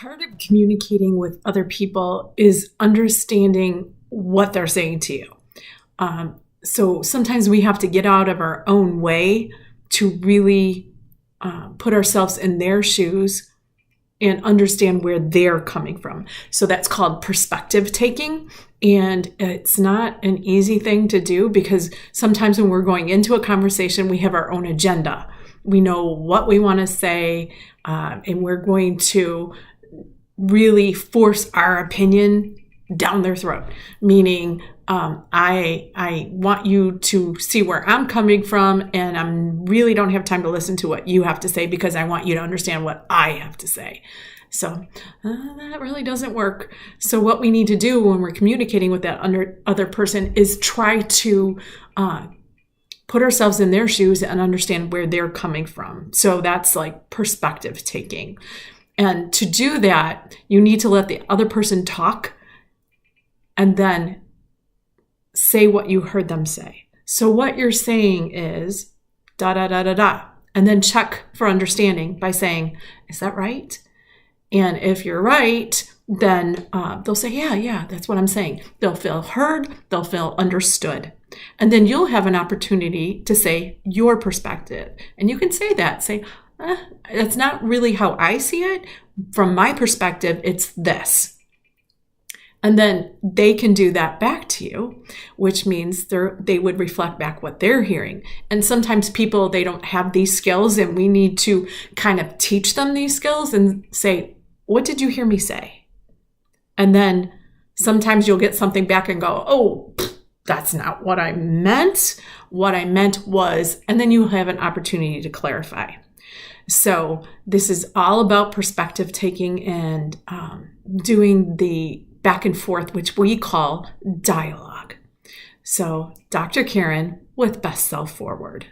Part of communicating with other people is understanding what they're saying to you. So sometimes we have to get out of our own way to really put ourselves in their shoes and understand where they're coming from. So that's called perspective taking. And it's not an easy thing to do because sometimes when we're going into a conversation, we have our own agenda. We know what we want to say, and we're going to really force our opinion down their throat, meaning I want you to see where I'm coming from, and I really don't have time to listen to what you have to say because I want you to understand what I have to say. So that really doesn't work. So what we need to do when we're communicating with that other person is try to put ourselves in their shoes and understand where they're coming from. So that's like perspective taking. And to do that, you need to let the other person talk and then say what you heard them say. So what you're saying is da da da da da, and then check for understanding by saying, is that right? And if you're right, then they'll say, yeah, that's what I'm saying. They'll feel heard, they'll feel understood. And then you'll have an opportunity to say your perspective. And you can say that, that's not really how I see it. From my perspective, it's this. And then they can do that back to you, which means they would reflect back what they're hearing. And sometimes people, they don't have these skills, and we need to kind of teach them these skills and say, what did you hear me say? And then sometimes you'll get something back and go, oh, that's not what I meant. What I meant was, and then you have an opportunity to clarify. So this is all about perspective taking and doing the back and forth, which we call dialogue. So Dr. Karen with Best Self Forward.